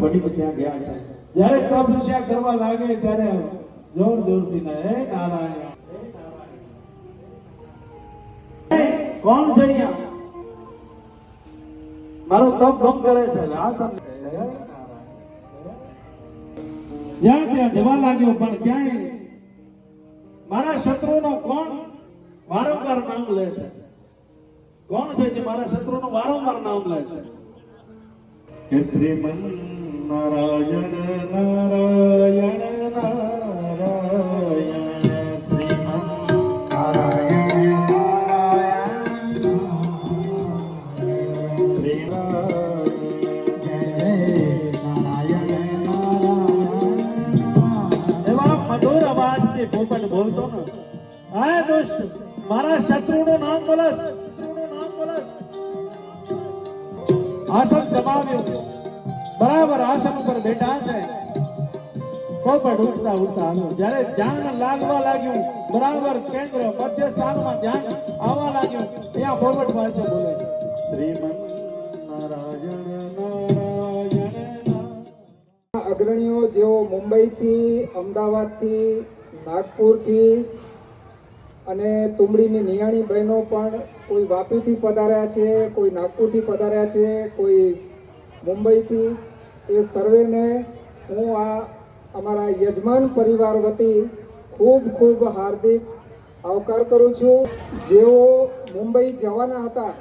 પોપટ બની ત્યાં ગયા છે. જ્યારે તપસ્યા કરવા લાગે ત્યારે જોર જોરથી ને હે નારાયણ, હે નારાયણ, કોણ છે અહીંયા? મારો તપ ભંગ કરે છે. આ સમજે જ્યાં ત્યાં જવા લાગ્યો, પણ ક્યાંય મારા શત્રુનો કોણ વારંવાર નામ લે છે? કોણ છે જે મારા શત્રુનો વારંવાર નામ લે છે? કે શ્રીમન નારાયણ નારાયણ નારાયણ, શ્રીમન નારાયણ પોપટ બોલતો ને, હા દોસ્ત, મારા શત્રુનું નામ બોલસ, આસન જમાવ્યું, બરાબર આસન ઉપર બેઠા છે. પોપટ ઉઠતા ઉઠતા આવ્યો. જ્યારે ધ્યાન લાગવા લાગ્યું, બરાબર કેન્દ્ર મધ્ય સ્થાનમાં ધ્યાન આવવા લાગ્યું, ત્યાં પોપટ પાછો બોલે, શ્રીમન નારાયણ નારાયણ. અગ્રણીઓ જેઓ મુંબઈથી, અમદાવાદથી, નાગપુરથી અને તુંબડીની નિયાણી બહેનો પણ કોઈ વાપીથી પધાર્યા છે, કોઈ નાગપુરથી પધાર્યા છે, કોઈ મુંબઈથી, એ સર્વેને હું આ અમારા યજમાન પરિવાર વતી ખૂબ ખૂબ હાર્દિક આવકાર કરું છું. જેઓ મુંબઈ જવાના હતા,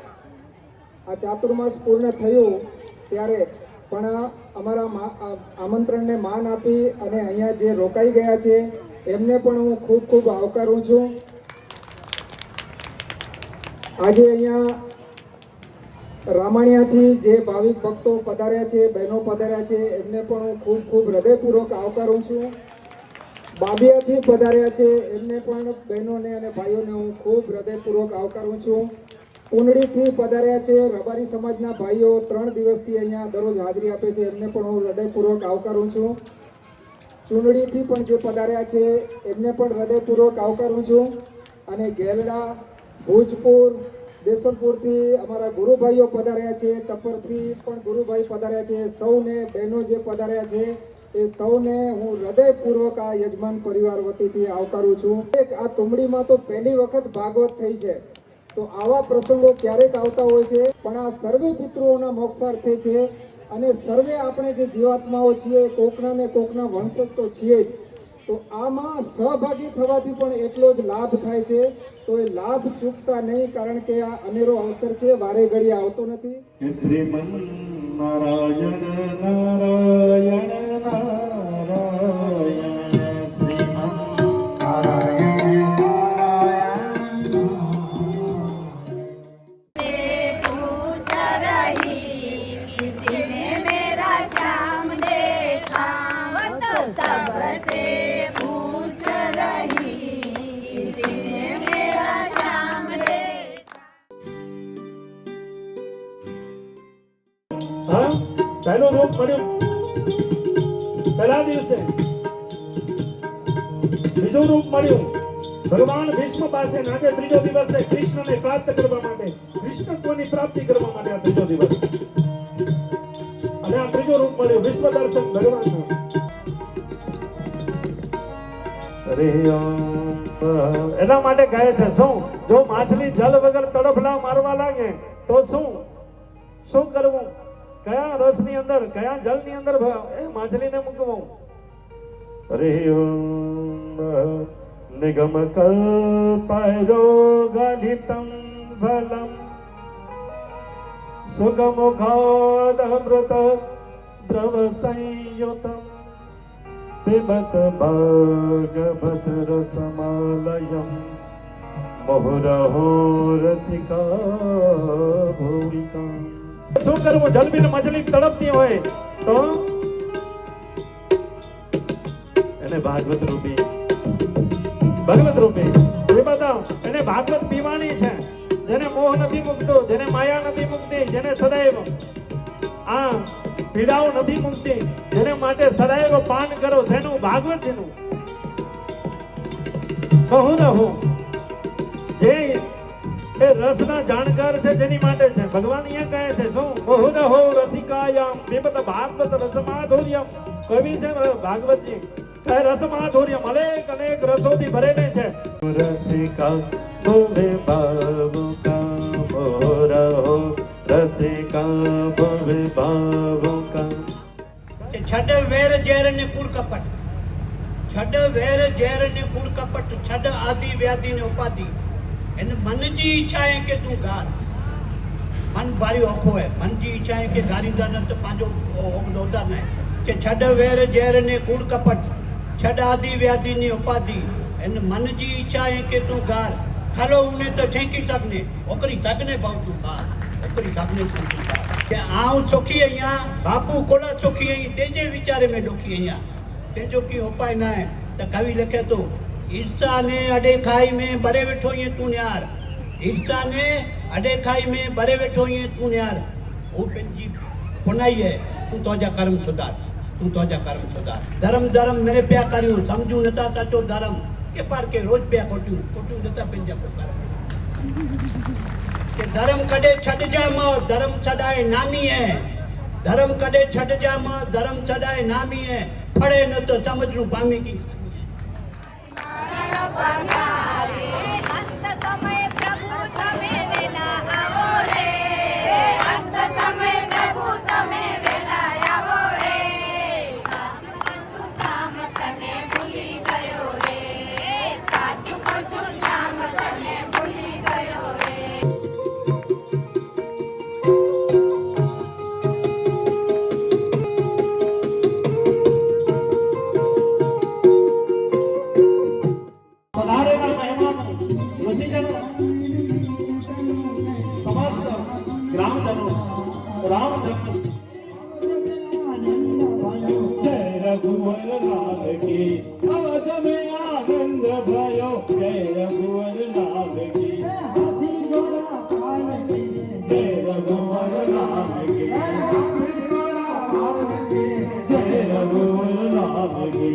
આ ચાતુર્માસ પૂર્ણ થયું ત્યારે પણ અમારા આમંત્રણને માન આપી અને અહીંયા જે રોકાઈ ગયા છે એમને પણ હું ખૂબ ખૂબ આવકારું છું. આજે અહીંયા રામાણિયાથી જે ભાવિક ભક્તો પધાર્યા છે, બહેનો પધાર્યા છે, એમને પણ હું ખૂબ ખૂબ હૃદયપૂર્વક આવકારું છું. બાબિયાથી પધાર્યા છે એમને પણ બહેનોને અને ભાઈઓને હું ખૂબ હૃદયપૂર્વક આવકારું છું. કુંડળીથી પધાર્યા છે રબારી સમાજના ભાઈઓ 3 દિવસથી અહીંયા દરરોજ હાજરી આપે છે, એમને પણ હું હૃદયપૂર્વક આવકારું છું. ચુંડડીથી પણ જે પધાર્યા છે એમને પણ હૃદયપૂર્વક આવકારું છું. અને ગેલડા, ભુજપુર, દેસરપુરથી અમારા ગુરુભાઈઓ પધાર્યા છે, ટપ્પરથી પણ ગુરુભાઈ પધાર્યા છે. સૌને બહેનો જે પધાર્યા છે એ સૌને હું હૃદયપૂર્વક આ યજમાન પરિવાર વતીથી આવકારું છું. આ તુંબડીમાં તો પહેલી વખત ભાગવત થઈ છે, તો આવા પ્રસંગો ક્યારેક આવતા હોય છે, પણ આ સર્વે પિતૃઓના મોક્ષાર્થે છે. અને સર્વે આપણે જે જીવાત્માઓ છીએ કોકના ને કોકના વંશજ તો છીએ જ, તો આમાં સહભાગી થવાથી પણ એટલો જ લાભ થાય છે. તો એ લાભ ચૂકતા નહીં, કારણ કે આ અનેરો અવસર છે, વારે ઘડીએ આવતો નથી. શ્રીમન નારાયણ નારાયણ નારાયણ, શ્રીમન નારાયણ પહેલું રૂપ મળ્યું પહેલા દિવસે, બીજું રૂપ મળ્યું ભગવાન ભીષ્મ પાસે. આજે ત્રીજો દિવસ છે કૃષ્ણને પ્રાપ્ત કરવા માટે, કૃષ્ણત્વની પ્રાપ્તિ કરવા માટે આ ત્રીજો દિવસ. અને આ ત્રીજું રૂપ મળ્યું વિશ્વ દર્શન ભગવાનનું. એના માટે કહે છે શું, જો માછલી જલ વગર તડફડા મારવા લાગે તો શું કરવું? કયા રસ ની અંદર, કયા જલ ની અંદર એ માછલીને મૂકવું? નિગમ કલ્પયો ગલિતમ ફલમ સુગમુખાદમૃત દ્રવ સંયુતમ પિબત ભાગવત રસમાલયમ મુહુરહો રસિકા ભૂમિકા. શું કરવું? જલબીન મછલી તડપતી હોય તો એને ભાગવત રૂપી એ બતાવ. એને ભાગવત પીવાની છે. જેને મોહ નથી મુકતો, જેને માયા નથી મુકતી, જેને સદૈવ આ પીડાઓ નથી મુકતી, જેને માટે સદૈવ પાન કરો, શેનું? ભાગવતનું. કહું રહું જે એ રસના જાણકાર છે જેની માટે છે. ભગવાન અહીંયા કહે છે શું? બહુરહો રસિકાયામ વિમત ભાગવત રસમાધુર્યમ. કવિ છે ભાગવતજી કહે રસમાધુર્યમ અનેક અનેક રસોથી ભરેને છે. રસિકા ભવે ભાવુકા બહુરહો રસિકા ભવે ભાવુકા. છડ વેર ઝેર ને કુળ કપટ, છડ વેર ઝેર ને કુળ કપટ, છડ આદિ વ્યાધિ ને ઉપાધિ. એને મન જી ઈચ્છા है કે તું ગાર. મન ભારી ઓખો है. મન જી ઈચ્છા है કે ગારીंदा न त पंहिंजो दोदा न કે છડ વેર ઝેર ને કુળ કપટ, છડ આદિ વ્યાધિ ની ઉપાધિ. એને મન જી ઈચ્છા है કે તું ગાર. ખલો ઉને તો ઠેકી સગને ઓકરી સગને ભાવ તું ગાર, ઓકરી સગને તું ગાર. કે આઉં ચોખી અહીંયા બાપુ કોલા ચોખી અહીં તેજે વિચારે મેં ડોખી અહીંયા તેજો की उपाय ना है. तो कवि लिखे तो ईर्षा ने अडे खाई में बरे वेठो ये तू न्यार. ईर्षा ने अडे खाई में बरे वेठो ये तू न्यार. वो पंजी पुनाई है तू तोजा कर्म सुधार, तू तोजा कर्म सुधार. धर्म धर्म मेरे प्या करियो समझू नता सचो धर्म के पार के रोज प्या कोटू कोटू नता पंजा को कर्म. के धर्म कदे छड जा म धर्म छडाए नामी है. धर्म कदे छड जा म धर्म छडाए नामी है. फड़े न तो समझ रू पामी की. અંત સમય પ્રભુ તમે વેલા આવો રે, અંત સમય પ્રભુ તમે વેલા આવો રે. સાચું કછું સામ તને ભૂલી ગયો રે, સાચું કછું સામ તને ભૂલી ગયો રે. પધારેલા મહેમાનો, ઋષિજનો, સમસ્ત ગ્રામજનો, રામ જન્મ જય રઘુવર લાલ કી અવધ में आनंद भयो. जय रघुवर लाल की जय रघुवर लाल की जय रघुवर लाल की.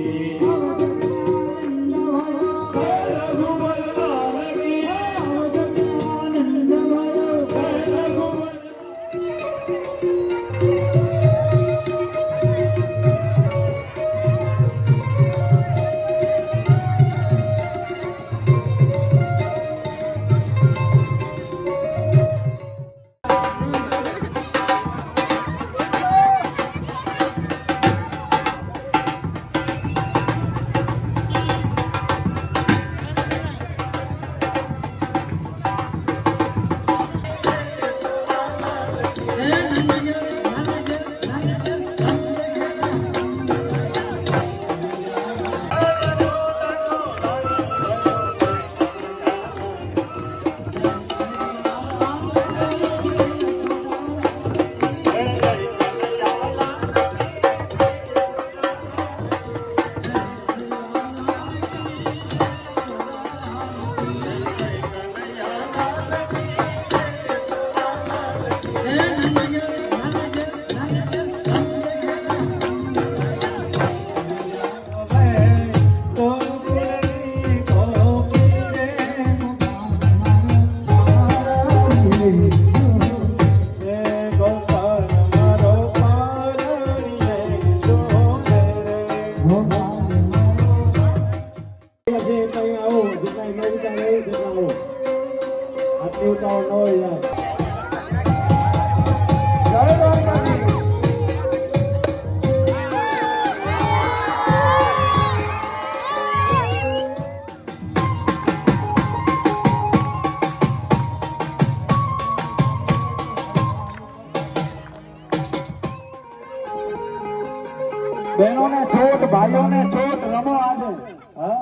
બહેનો ને છોટ, ભાઈઓ ને છોટ, રમો આજે. હા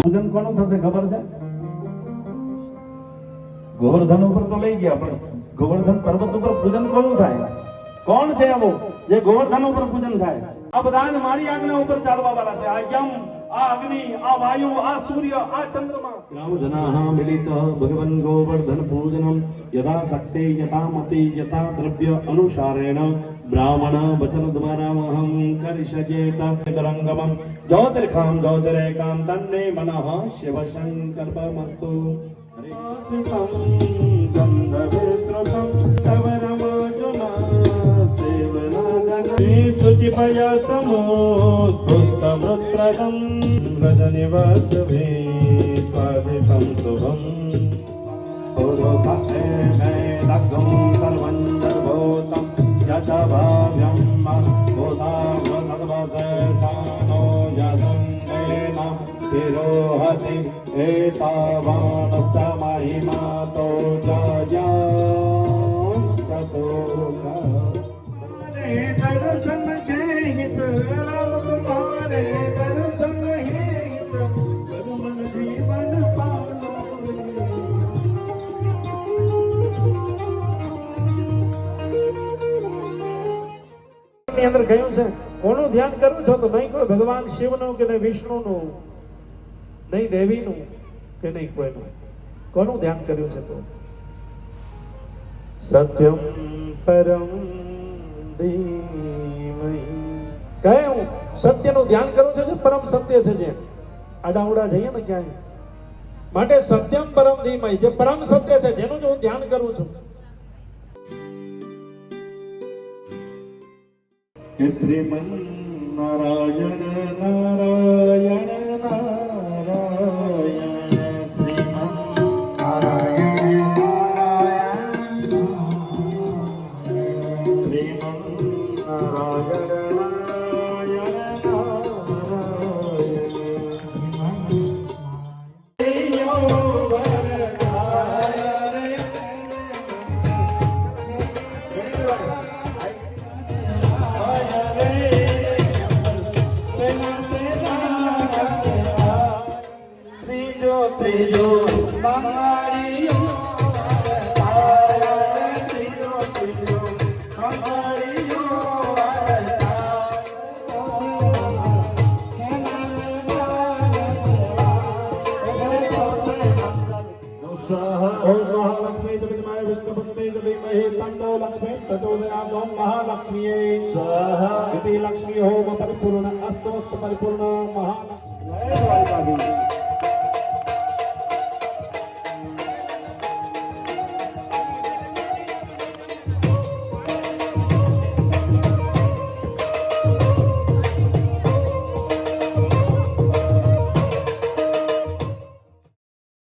પૂજન કોનું થશે ખબર છે? ગોવર્ધન ઉપર તો લઈ ગયા, પણ ગોવર્ધન પર્વત ઉપર પૂજન કોનું થાય? કોણ છે આવું જે ગોવર્ધન ઉપર પૂજન થાય? આ બધા જ મારી આજ્ઞા ઉપર ચાલવા વાળા છે. આ યમ, આ અગ્નિ, આ વાયુ, આ સૂર્ય, આ ચંદ્રમા. ग्रामजनाः मिलितः भगवन् गोवर्धन पूजनं यथा शक्ति यथा मति यथा द्रव्य अनुसारेण ब्राह्मण वचन द्वारामहं करिष्येत तदरङ्गमं ज्योतिर्खां ज्योतिरेकां तन्मे मनः शिव संकल्पमस्तु गन्धविस्तृतं तव रमोजुना सेवनागणे शुचिपया समुद्भुतमृत्प्रदं व्रजनिवासवे स्वादितं शुभम् पूर्वपक्षे मे लग्नं सर्वं सर्वोत्तम यजभाव्यं भूतावतद्वसे सानो यदङ्गेन तिरोहति एतावानश्च महिमातो जयास्ततो दर्शन हित राम तुम्हारे दर्शन हित मन जीवन पालो. ની અંદર કહ્યું છે કોનું ધ્યાન કરું છો તો નહીં કોઈ ભગવાન શિવનું કે નહીં વિષ્ણુનું, નહીં દેવીનું કે નહીં કોઈનું. કોનું ધ્યાન કર્યું છે તો સત્યમ પરમ ધીમહિ. કહે હું સત્યનું ધ્યાન કરું છું જે પરમ સત્ય છે, જે આડાવડા જઈએ ને ક્યાંય માટે સત્યમ પરમ ધીમહિ, જે પરમ સત્ય છે જેનું જ હું ધ્યાન કરું છું. કે શ્રીમન નારાયણ નારાયણ નારાયણ શ્રીમન નારાયણ નારાયણ શ્રીમન નારાયણ ત્રીજો બંગાળીઓ ત્રીજો બંગાળીઓ ओम महालक्ष्मी जगन्माय विष्णुपत्नी धीमहि तन्नो लक्ष्मी प्रचोदयात्. ओम महालक्ष्मीये स्वाहा. इति लक्ष्मी होम परिपूर्ण अस्तु परिपूर्ण महालक्ष्मी.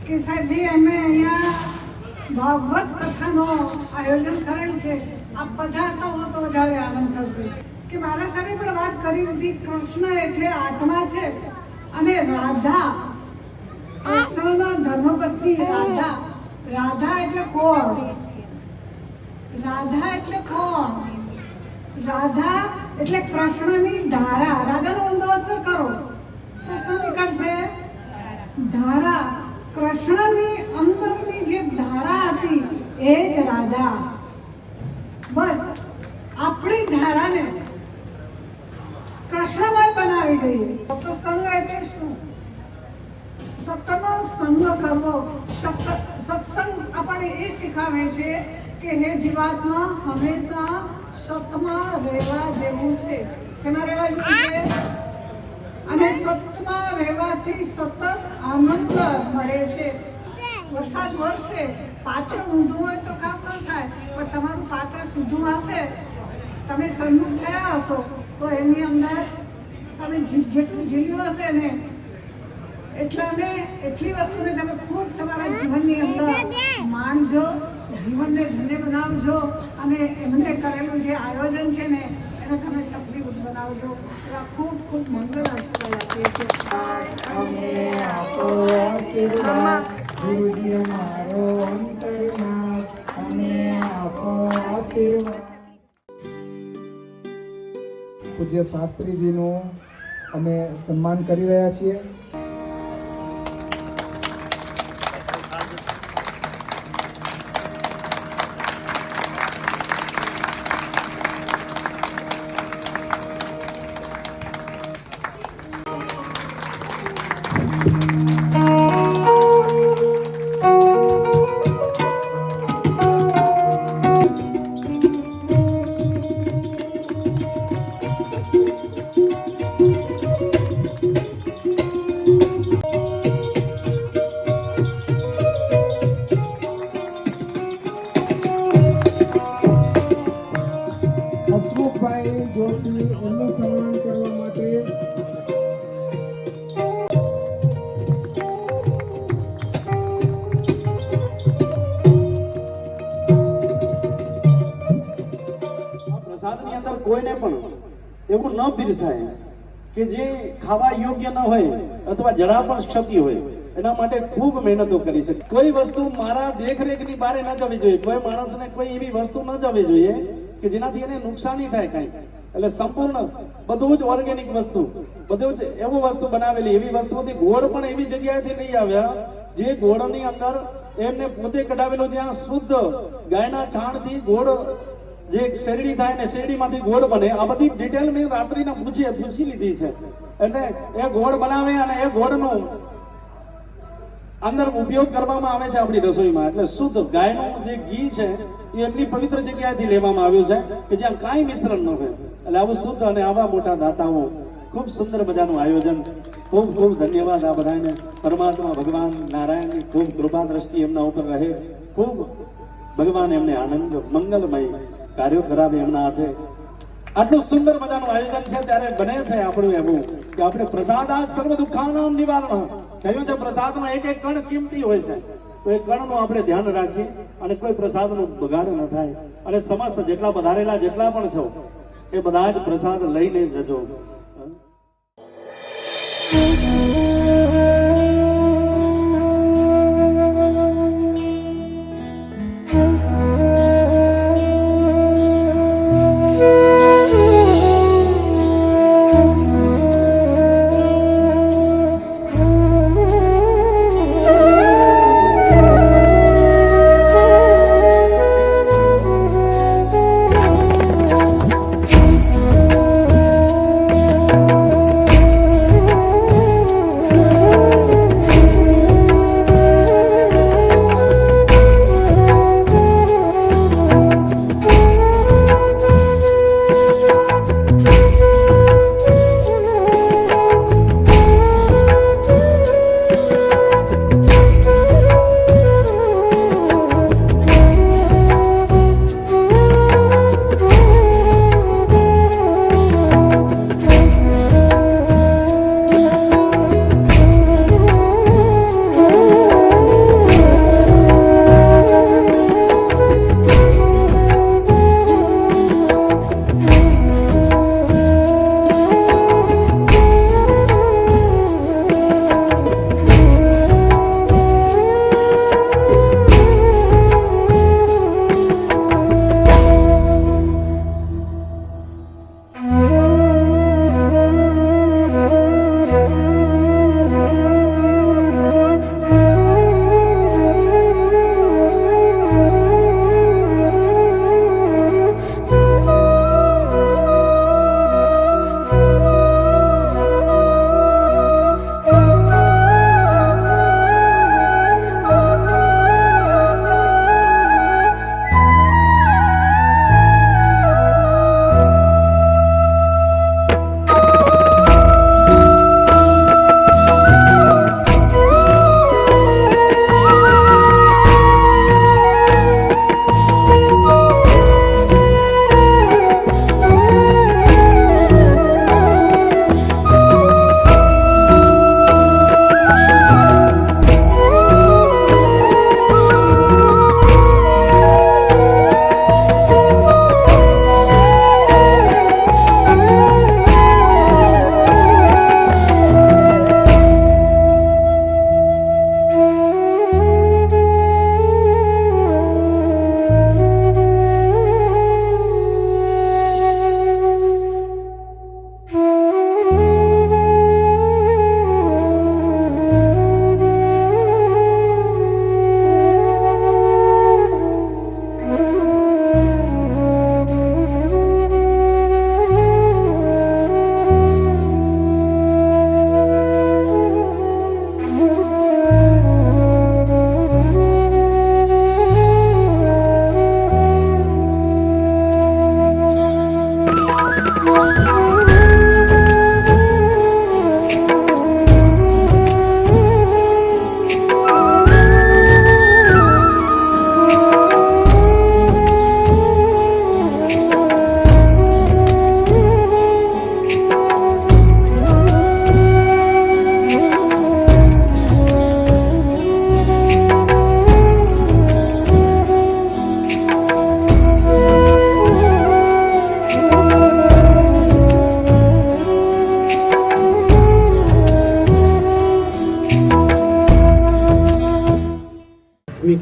કે સાહેબજી અમે અહીંયા ભાગવત કથાનો આયોજન કરેલ છે. આપ પધારતા હો તો વધારે આનંદ થશે. કે મારા સાથે પણ વાત કરી હતી, કૃષ્ણ એટલે આત્મા છે અને રાધા કૃષ્ણના ધર્મપત્ની રાધા. રાધા એટલે કોણ? રાધા એટલે કોણ? રાધા એટલે કૃષ્ણની ધારા. રાધાનો ઊંધો અર્થ કરો તો શું નીકળશે? ધારા. કૃષ્ણની અંદરની જે ધારા હતી એ જ રાધા. બસ આપણી ધારાને કૃષ્ણમય બનાવી દઈએ. સત્સંગ એટલે શું? સત્યનો સંગ કરવો. સત્સંગ આપણને એ શીખવે છે કે હે જીવાત્મા હંમેશા સતમાં રહેવા જેવું છે. શેમાં રહેવા જેવું છે? અને સતમાં રહેવાથી સતત આનંદ મળે છે. વરસાદ વરસે, પાત્ર ઊંધું હોય તો કામ ન થાય, પણ તમારું પાત્ર સીધું હશે, તમે સન્મુખ થયા હશો તો એની અંદર તમે જેટલું ઝીલ્યું હશે ને એટલી વસ્તુને તમે ખૂબ તમારા જીવનની અંદર માણજો જીવનને ધન્ય બનાવજો અને એમને કરેલું જે આયોજન છે ને એને તમે સફળીભૂત બનાવજો એવા ખૂબ ખૂબ મંગળ આશીર્વાદ આપીએ છીએ. પૂજ્ય શાસ્ત્રીજીનું અમે સન્માન કરી રહ્યા છીએ. હસમુખભાઈ જોશી એમનું સન્માન કરવા માટે પ્રસાદની અંદર કોઈને પણ એવું ન પીરસાય કે જે ખાવા યોગ્ય ન હોય અથવા જરા પણ ક્ષતિ હોય. એના માટે ખૂબ મહેનતો કરી છે. કોઈ વસ્તુ મારા દેખરેખની બહાર ન જવી જોઈએ. કોઈ માણસને કોઈ એવી વસ્તુ ન જવી જોઈએ કે જેનાથી એને નુકસાની થાય કાંઈ. એટલે સંપૂર્ણ બધું જ ઓર્ગેનિક વસ્તુ, બધું જ એવું વસ્તુ બનાવેલી. એવી વસ્તુઓથી ગોળ પણ એવી જગ્યાએથી લઈ આવ્યા જે ગોળની અંદર એમને પોતે કઢાવેલું, જ્યાં શુદ્ધ ગાયના છાણથી ગોળ જે શેરડી થાય ને શેરડીમાંથી ગોળ બને. આ બધી ડિટેલ મેં રાત્રિના પૂછી લીધી છે. એટલે એ ગોળ બનાવે અને એ ગોળનું અંદર ઉપયોગ કરવામાં આવે છે આપણી રસોઈમાં. એટલે શુદ્ધ ગાયનું જે ઘી છે એ એટલી પવિત્ર જગ્યાએથી લેવામાં આવ્યું છે કે જ્યાં કાંઈ મિશ્રણ ન હોય. એટલે આવું શુદ્ધ અને આવા મોટા દાતાઓ, ખૂબ સુંદર મજાનું આયોજન. ખૂબ ખૂબ ધન્યવાદ આ બધાને. પરમાત્મા ભગવાન નારાયણની ખૂબ કૃપા દ્રષ્ટિ એમના ઉપર રહે. ખૂબ ભગવાન એમને આનંદ મંગલમય કાર્યો કરાવે એમના હાથે. આટલું સુંદર મજાનું આયોજન છે ત્યારે બને છે આપણું એવું કે આપણે પ્રસાદાત સર્વ દુઃખાનામ નિવારણ કહ્યું છે. પ્રસાદનો એક એક કણ કિંમતી હોય છે, તો એ કણનું આપણે ધ્યાન રાખીએ અને કોઈ પ્રસાદનો બગાડ ન થાય. અને સમસ્ત જેટલા પધારેલા જેટલા પણ છો એ બધા જ પ્રસાદ લઈને જજો.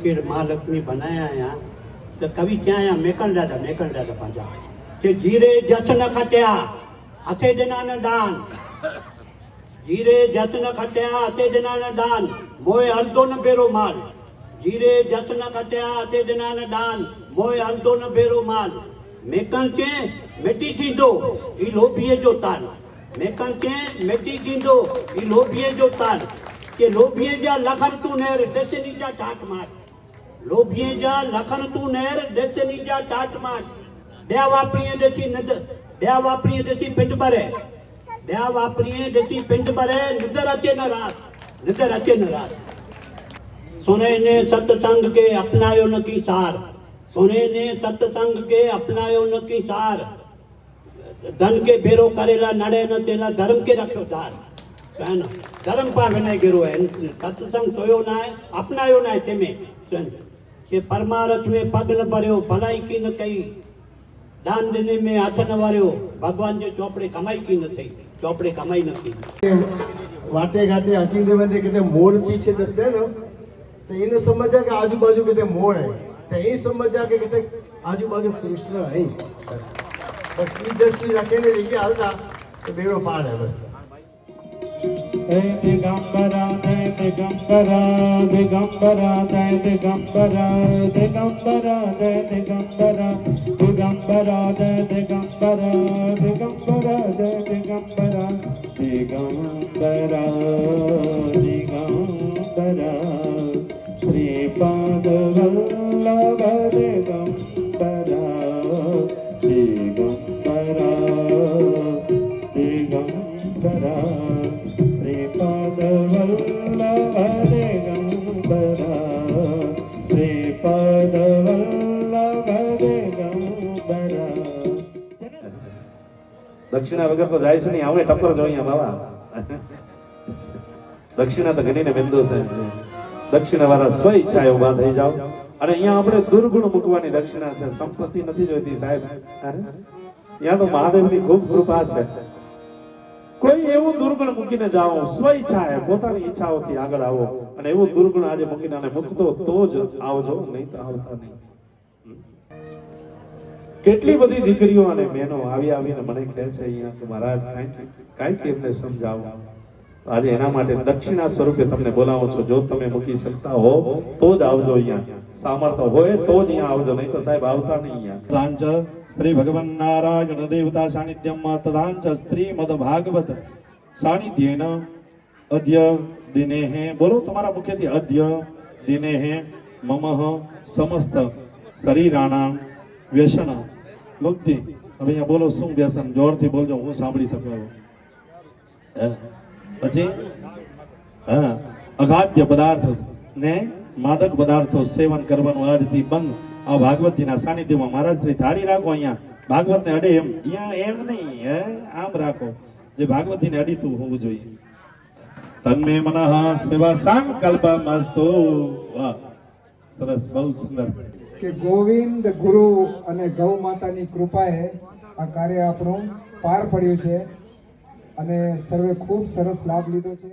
के महालक्ष्मी बनाया यहाँ तो कवि क्या यहाँ मेकन दादा पाजा के जीरे जस न खटिया हथे दिना न दान जीरे जस न खटिया हथे दिना न दान मोए हलदो न बेरो माल जीरे जस न खटिया हथे दिना न दान मोए हलदो न बेरो माल मेकन के मिटी थींदो ई लोभीअ जो ताल मेकन के मिटी थींदो ई लोभीअ जो ताल के लोभीअ जा लखन तू नेर दचनी जा ठाट मार लोभीअ जा लखन तू नेर दचनी जा ठाट मार ॿिया वापरीअ ॾिसी नज़र ॿिया वापरीअ ॾिसी पिंड भरे ॿिया वापरीअ ॾिसी पिंड भरे निदर अचे न रात सुने ने सत्संग के अपनायो न की सार सुने ने सत्संग के अपनायो न की सार धन के बेरो करेला नड़े न तेला धर्म के रखो दार है ना धर्म पा विनय गिरो है सत्संग सोयो ना है अपनायो ना है तेमें के परमारथ में पग न भरियो भलाई की न कई दान देने में हाथ न वारियो भगवान जे चौपड़े कमाई की न थई चौपड़े कमाई न थी वाटे घाटे अचींदे वेंदे किथे मोड़ पीछे ॾिसंदे न त इन सम्झा के आजू बाजू किथे मोड़ आहे त इन सम्झा के किथे आजू बाजू कृष्ण आहे बस ई दृष्टि रखेंगे लेके हलदा तो बेड़ो पार है बस दिगंबरा दिगंबरा दिगंबरा दिगंबरा दिगंबरा दिगंबरा दिगंबरा दिगंबरा दिगंबरा दिगंबरा दिगंबरा दिगंबरा श्रीपाद वल्लभ दिगंबरा दिगंबरा दिगंबरा श्रीपाद वल्लभ दिगंबरा श्रीपाद वल्लभ दिगंबरा દક્ષિણા વગર તો જાય છે નહીં આવડે ટપર જો અહીંયા બાબા દક્ષિણા તો ગણીને બેંદો છે દક્ષિણા વાળા સ્વ ઈચ્છાએ ઉભા થઈ જાઓ અને અહીંયા આપણે દુર્ગુણ મૂકવાની દક્ષિણા છે સંપત્તિ નથી જોઈતી સાહેબ અહીંયા તો મહાદેવની ખૂબ કૃપા છે કોઈ એવું દુર્ગુણ મૂકીને જાઓ સ્વ ઈચ્છાએ પોતાની ઈચ્છાઓથી આગળ આવો અને એવું દુર્ગુણ આજે મૂકીને આને મૂકતો તો જ આવજો નહીં તો આવતા નહીં કેટલી બધી દીકરીઓ અને બહેનો આવીને મને કહે છે અહીંયા કે મહારાજ કાંઈક એમને સમજાવો આજે એના માટે દક્ષિણા સ્વરૂપે તમને બોલાવું છું જો તમે મૂકી શકતા હો તો જ આવજો અહીંયા સામર્થ્ય હોય તો જ અહીંયા આવજો નહીં તો સાહેબ આવતા નહીં અહીંયા તદાંચ શ્રી ભગવાન નારાયણ દેવતા સાનિધ્યમ તદાંચ શ્રીમદ ભાગવત સાનિધ્યેન અદ્ય દિનેહ બોલો તમારા મુખ્યથી અદ્ય દિનેહ મમઃ સમસ્ત શરીરાણામ વ્યસન મુક્તિ હવે અહીંયા બોલો શું વ્યસન જોરથી બોલજો હું સાંભળી શકું પછી અખાદ્ય પદાર્થ ને માદક પદાર્થો સેવન કરવાનું આજથી બંધ આ ભાગવતજીના સાનિધ્યમાં મહારાજ શ્રી થાળી રાખો અહીંયા ભાગવતને અડે એમ અહીંયા એમ નહીં આમ રાખો જે ભાગવતજીને અડીતું હોવું જોઈએ તન્મે મનઃ સેવા સંકલ્પમસ્તુ વાહ સરસ બહુ સુંદર કે ગોવિંદ ગુરુ અને ગૌ માતાની કૃપાએ આ કાર્ય આપણું પાર પડ્યું છે અને સર્વે ખૂબ સરસ લાભ લીધો છે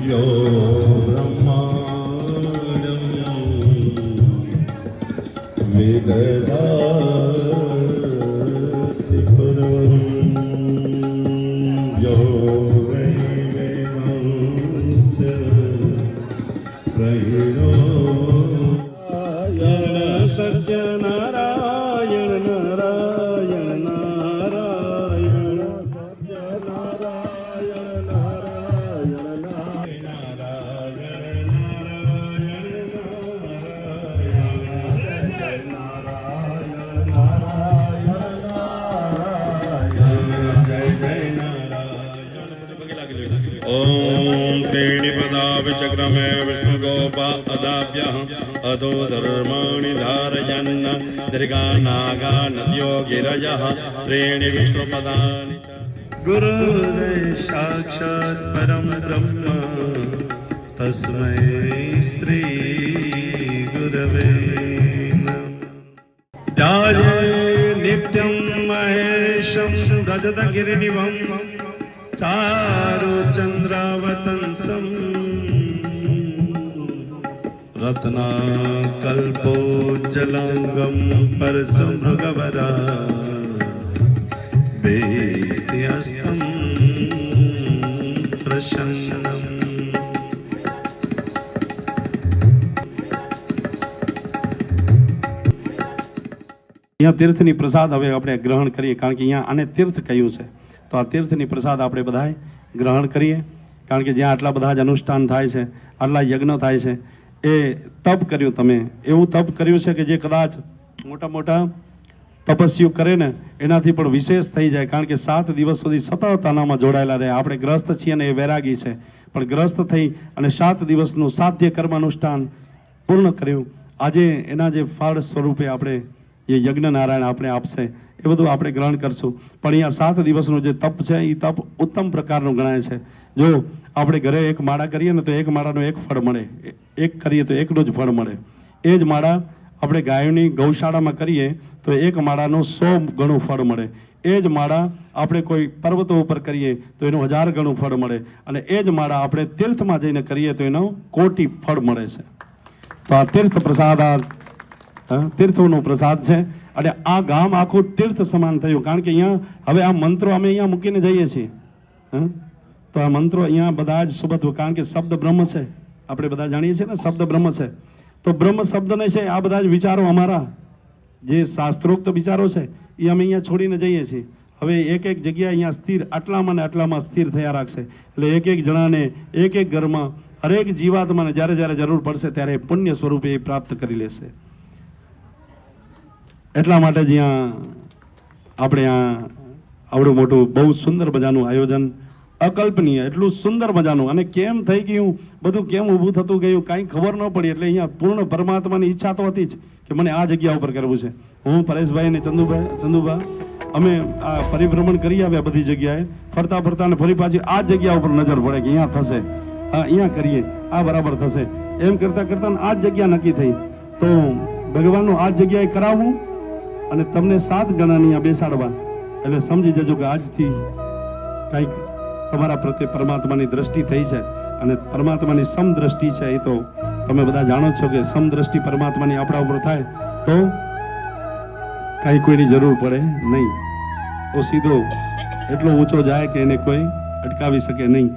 यो ब्रह्माण्डं विदधाति पूर्वं यो वै वेदांस प्रहिणो સત્યનારાયણ નારાયણ નારાયણ ॐ त्रीणि पदा विचक्रमे विष्णुगोपा अदाभ्यः अधो धर्माणि धारयन् दीर्घा नागा नद्यो गिरयः त्रीणि विष्णुपदानि च गुरुर् साक्षात् परं ब्रह्म तस्मै श्री गुरवे नमः। ध्याये नित्यं महेशं रजतगिरिनिभं चारुचन्द्रावतंसं रत्नाकल्पोज्जलाङ्गं परशं भगवरा वेद्यस्तं प्रसन्नम्। અહીંયા તીર્થની પ્રસાદ હવે આપણે ગ્રહણ કરીએ, કારણ કે અહીંયા આને તીર્થ કહ્યું છે, તો આ તીર્થની પ્રસાદ આપણે બધાએ ગ્રહણ કરીએ, કારણ કે જ્યાં આટલા બધા જ અનુષ્ઠાન થાય છે, આટલા યજ્ઞ થાય છે, એ તપ કર્યું તમે, એવું તપ કર્યું છે કે જે કદાચ મોટા મોટા તપસ્યું કરે ને એનાથી પણ વિશેષ થઈ જાય, કારણ કે 7 દિવસ સુધી સતત આનામાં જોડાયેલા રહે. આપણે ગ્રસ્ત છીએ અને એ વૈરાગી છે, પણ ગ્રસ્ત થઈ અને 7 દિવસનું સાધ્ય કર્મ અનુષ્ઠાન પૂર્ણ કર્યું. આજે એના જે ફળ સ્વરૂપે આપણે એ યજ્ઞ નારાયણ આપણે આપશે એ બધું આપણે ગ્રહણ કરશું. પણ અહીંયા 7 દિવસનું જે તપ છે એ તપ ઉત્તમ પ્રકારનું ગણાય છે. જો આપણે ઘરે એક માળા કરીએ ને તો એક માળાનું એક ફળ મળે, એક કરીએ તો એકનું જ ફળ મળે. એ જ માળા આપણે ગાયોની ગૌશાળામાં કરીએ તો એક માળાનું 100 ગણું ફળ મળે. એ જ માળા આપણે કોઈ પર્વતો ઉપર કરીએ તો એનું 1000 ગણું ફળ મળે, અને એ જ માળા આપણે તીર્થમાં જઈને કરીએ તો એનો કોટી ફળ મળે છે. તો આ તીર્થ પ્રસાદ, તીર્થોનો પ્રસાદ છે, અને આ ગામ આખું તીર્થ સમાન થયું. કારણ કે અહીંયા હવે આ મંત્રો અમે અહીંયા મૂકીને જઈએ છીએ, તો આ મંત્રો અહીંયા બધા જ સુબત, કારણ કે શબ્દ બ્રહ્મ છે, આપણે બધા જાણીએ છીએ ને શબ્દ બ્રહ્મ છે, તો બ્રહ્મ શબ્દને છે આ બધા જ વિચારો અમારા જે શાસ્ત્રોક્ત વિચારો છે એ અમે અહીંયા છોડીને જઈએ છીએ. હવે એક એક જગ્યા અહીંયા સ્થિર, આટલામાં ને આટલામાં સ્થિર થયા રાખશે, એટલે એક એક જણાને એક એક ઘરમાં હરેક જીવાત્માને જ્યારે જ્યારે જરૂર પડશે ત્યારે પુણ્ય સ્વરૂપે એ પ્રાપ્ત કરી લેશે. એટલા માટે જ અહીંયા આપણે આ આવડું મોટું બહુ સુંદર મજાનું આયોજન, અકલ્પનીય, એટલું સુંદર મજાનું, અને કેમ થઈ ગયું બધું, કેમ ઊભું થતું ગયું કાંઈ ખબર ન પડી. એટલે અહીંયા પૂર્ણ પરમાત્માની ઈચ્છા તો હતી જ કે મને આ જગ્યા ઉપર કરવું છે. હું પરેશભાઈ અને ચંદુભા અમે આ પરિભ્રમણ કરી આવ્યા બધી જગ્યાએ, ફરતા ફરતા ને ફરી પાછી આ જગ્યા ઉપર નજર પડે કે અહીંયા થશે, અહીંયા કરીએ, આ બરાબર થશે, એમ કરતાં કરતાં આ જ જગ્યા નક્કી થઈ. તો ભગવાનનું આ જગ્યાએ કરાવવું અને તમને 7 જણાની આ બેસાડવા, એટલે સમજી જજો કે આજથી કંઈક તમારા પ્રત્યે પરમાત્માની દ્રષ્ટિ થઈ છે, અને પરમાત્માની સમદ્રષ્ટિ છે એ તો તમે બધા જાણો છો કે સમદ્રષ્ટિ પરમાત્માની આપણા ઉપર થાય તો કાંઈ કોઈની જરૂર પડે નહીં, તો સીધો એટલો ઊંચો જાય કે એને કોઈ અટકાવી શકે નહીં.